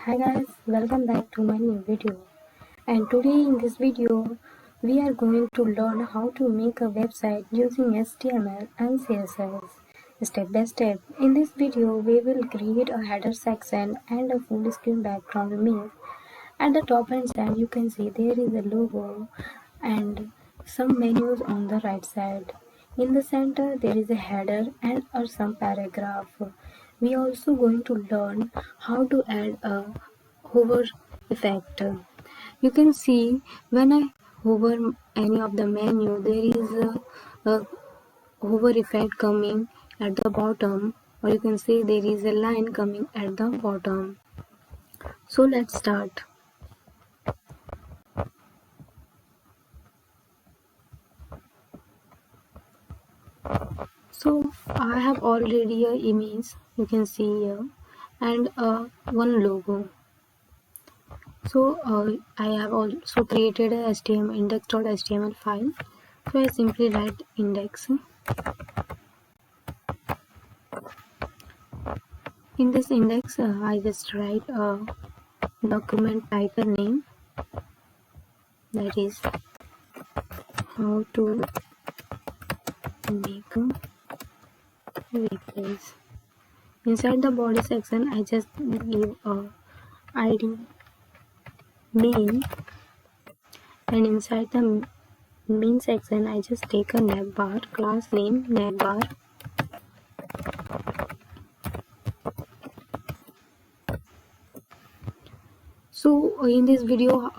Hi guys, welcome back to my new video. And today in this video, we are going to learn how to make a website using HTML and CSS step by step. In this video, we will create a header section and a full screen background image. At the top hand side, you can see there is a logo and some menus on the right side. In the center, there is a header and some paragraph. We also going to learn how to add a hover effect. You can see when I hover any of the menu, there is a hover effect coming at the bottom, or you can say there is a line coming at the bottom. So let's start. So I have already a image, you can see here, and one logo. So I have also created a HTML index.html file. So I simply write index. In this index, I just write a document title name, that is how to make a webpage. Inside the body section, I just give a ID main, and inside the main section, I just take a navbar, class name navbar. So in this video,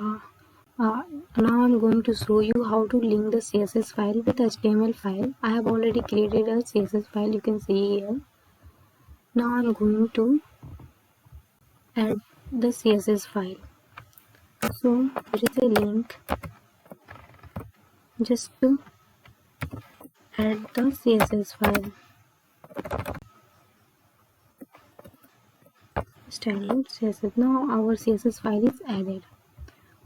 now I'm going to show you how to link the CSS file with HTML file. I have already created a CSS file, you can see here. Now I'm going to add the CSS file. So there is a link just to add the CSS file. Standard CSS. Now our CSS file is added.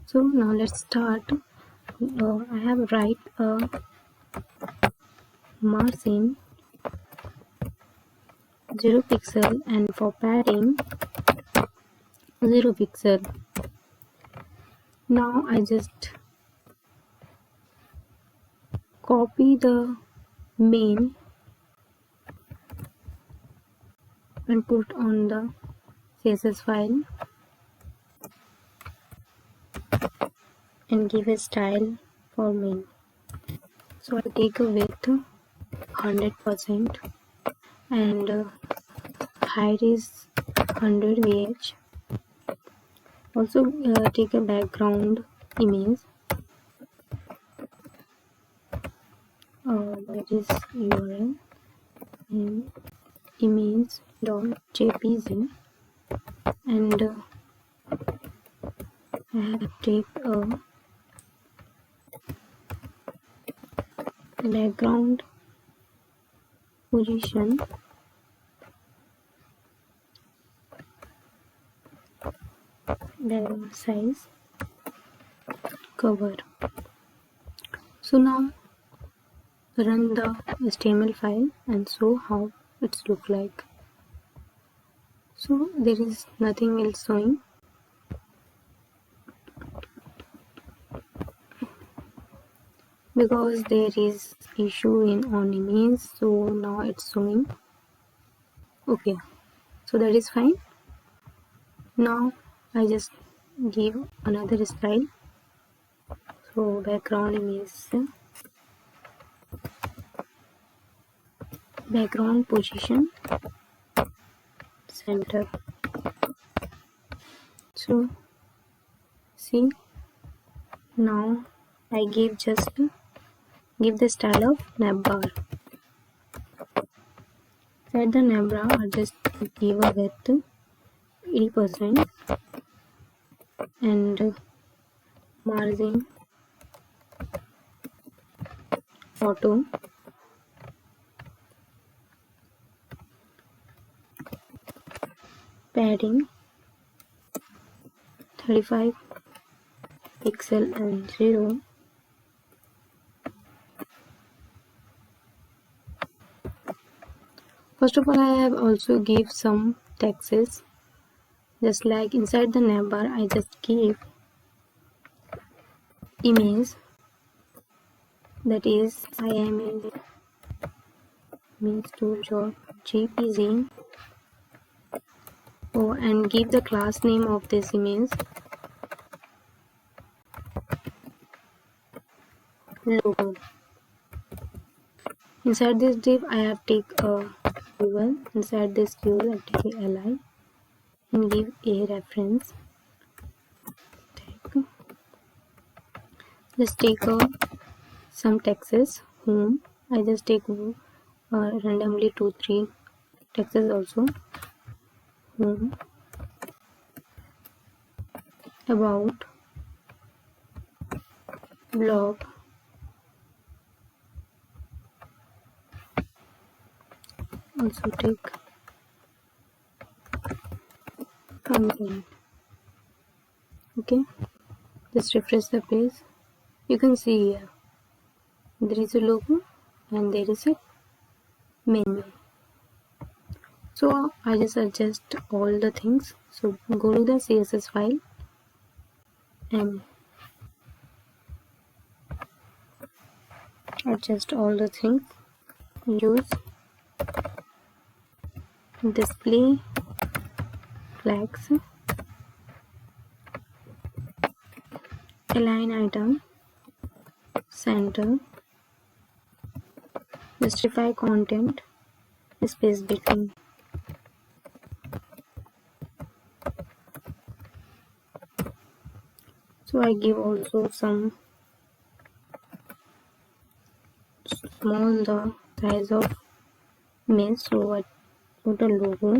So now let's start. I have write a margin 0 pixel and for padding 0 pixel. Now I just copy the main and put on the CSS file and give a style for main. So I take a width 100% and height is 100 VH. Also take a background image, that is URL and image.jpg, and I have to take a background position, background size, cover. So now run the HTML file and show how it's look like. So there is nothing else showing. Because there is issue in on image, so now it's showing. Okay, so that is fine. Now I just give another style. So background image, background position, center. So see, now I give the style of navbar. At the navbar, I just give a width 80% and margin auto, padding 35 pixel and 0. First of all, I have also give some texts Just like inside the navbar, I just give image, that is I am in means to job JPG. Oh, and give the class name of this image logo. Inside this div, I have take a keyword. Inside this keyword, I take a li and give a reference. Just take some texts. Whom I just take randomly 2-3 texts also. Whom, about, blog, also take content. Okay, just refresh the page. You can see here there is a logo and there is a menu. So I just adjust all the things. So go to the CSS file and adjust all the things. Use display flags, align item, center, justify content, space between. So I give also some small the size of image. So I put a logo,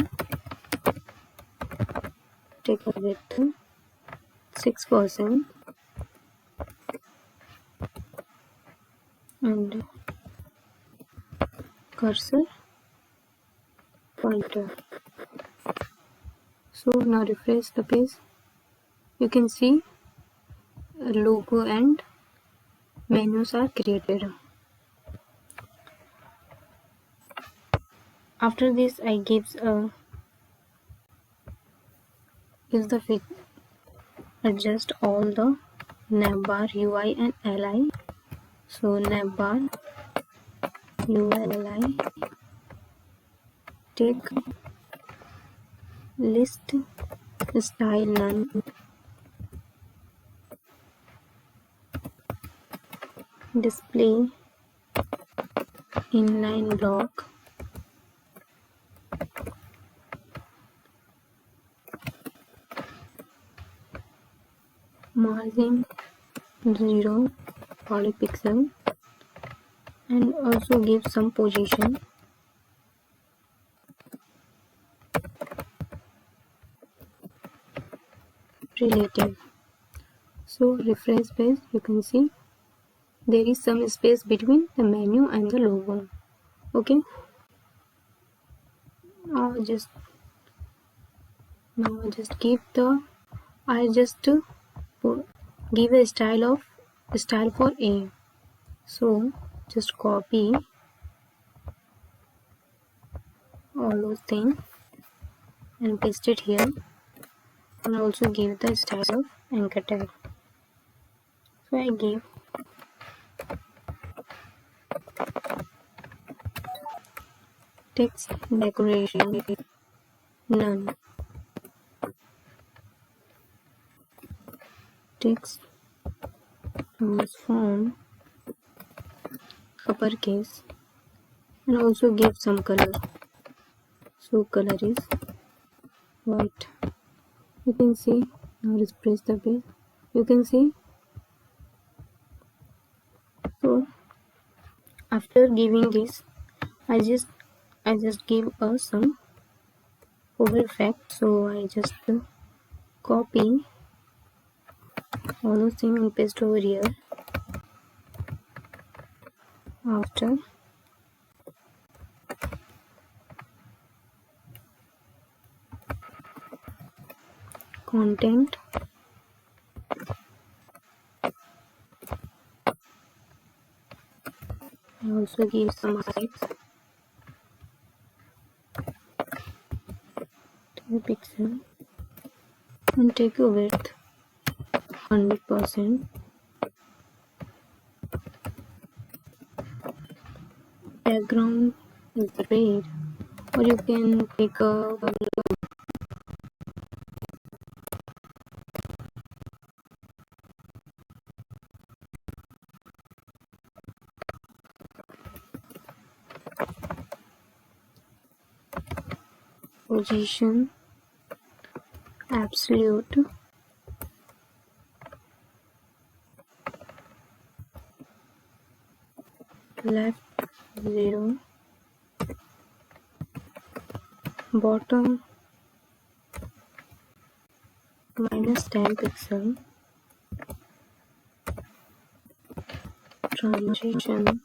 take a width 6% and cursor pointer. So now refresh the page. You can see a logo and menus are created. After this, I give the adjust all the navbar UI and li. So navbar UI li, take list style none, display inline block, margin 0 polypixel, and also give some position. Relative. So refresh page, you can see there is some space between the menu and the logo. Okay, now just give the give a style for a. So just copy all those things and paste it here, and also give the style of anchor tag. So I give text decoration none, text font uppercase, and also give some color. So color is white. You can see, now refresh the page. You can see. So after giving this, I just give us some over effect. So I just copy all those things and paste over here. After content, I also give some height 2 pixel, and take a width 100%. Background is red, or you can take a position absolute, left 0, bottom -10 pixel, transition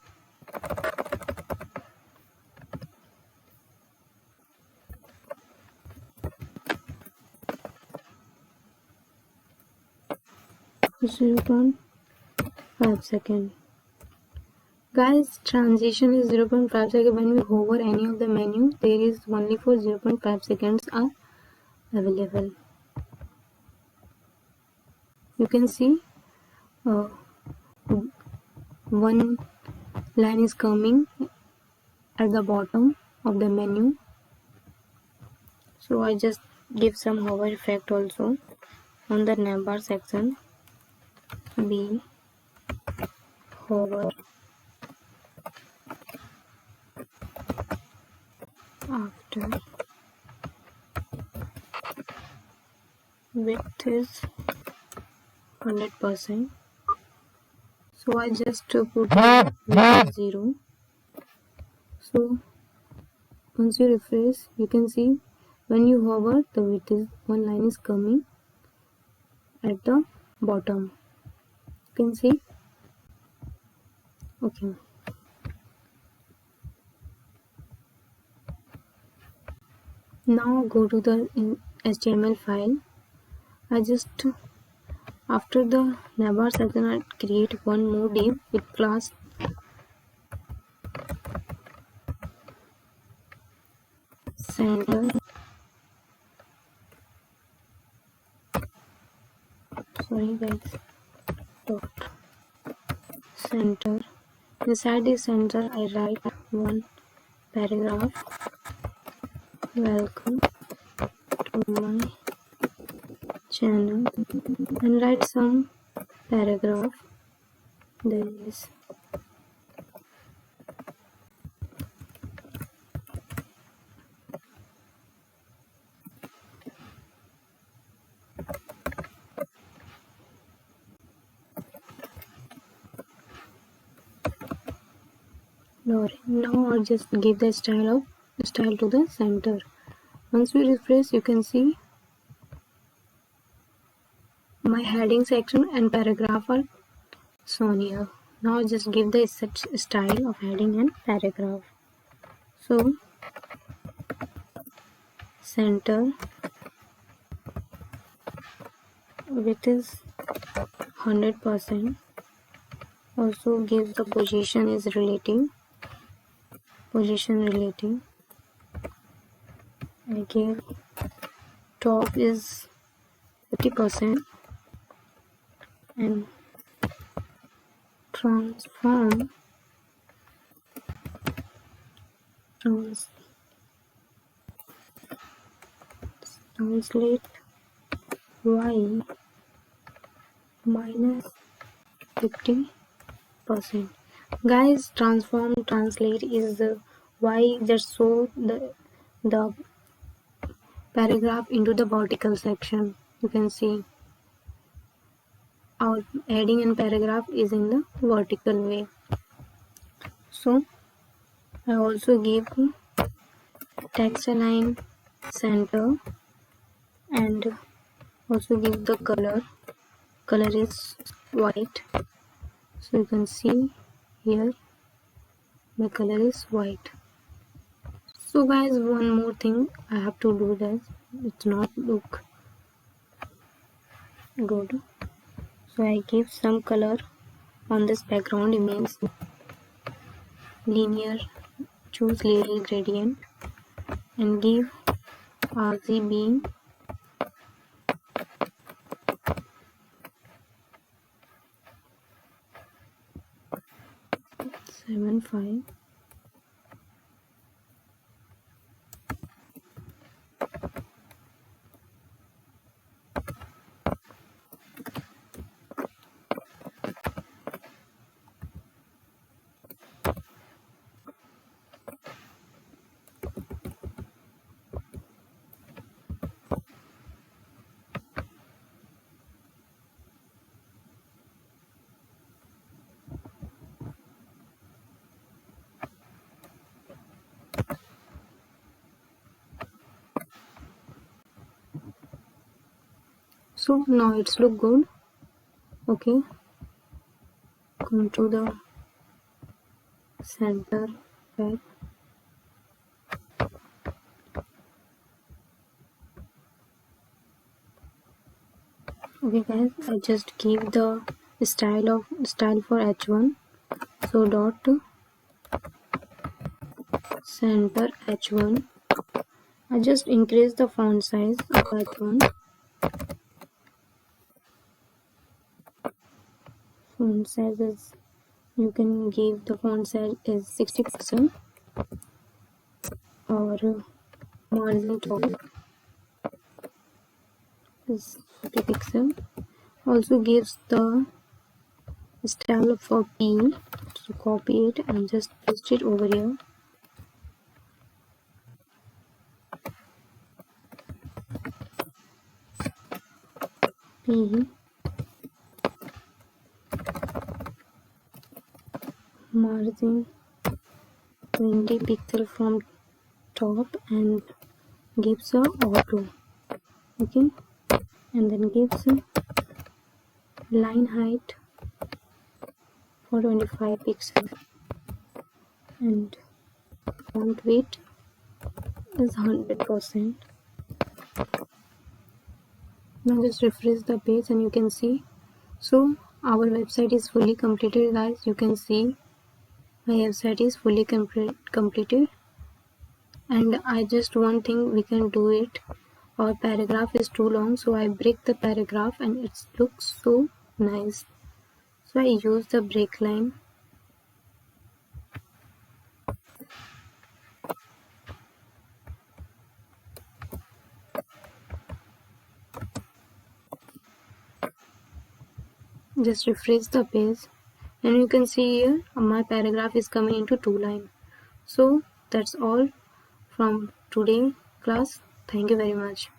(0.5 seconds). Guys, transition is 0.5 seconds. When we hover any of the menu, there is only for 0.5 seconds are available. You can see one line is coming at the bottom of the menu. So I just give some hover effect also on the navbar section. We hover after width is 100%. So I just put width 0. So once you refresh, you can see when you hover, the width is one line is coming at the bottom. You can see. Okay. Now go to the HTML file. I just after the navbar section, I create one more div with class center. Sorry guys. Dot center. Inside the center, I write one paragraph. Welcome to my channel, and write some paragraph. There is now I'll just give the style to the center. Once we refresh, you can see my heading section and paragraph are shown here. Now just give the style of heading and paragraph. So center, width is 100%. Also gives the position is relative. I give top is 50% and translate y minus 50%. Guys, translate is the y that show the paragraph into the vertical section. You can see our heading and paragraph is in the vertical way. So I also give text align center and also give the color is white. So you can see here my color is white. So guys, one more thing I have to do this. It's not look good. So I give some color on this background image. Choose linear gradient and give RGB 75. So now it's look good. Okay, come to the center back. Okay guys, I just give the style for h1. So dot center h1. I just increase the font size of h1. Font size is, you can give the font size is 60 pixel or margin top is 50 pixel. Also gives the style for P. So copy it and just paste it over here. P margin 20 pixel from top and gives a auto. Okay, and then gives a line height for 25 pixels and font weight is 100%. Now just refresh the page and you can see. So our website is fully completed guys. You can see my website is fully completed, and I just one thing we can do it. Our paragraph is too long, so I break the paragraph and it looks so nice. So I use the break line. Just refresh the page and you can see here my paragraph is coming into 2 lines. So that's all from today class. Thank you very much.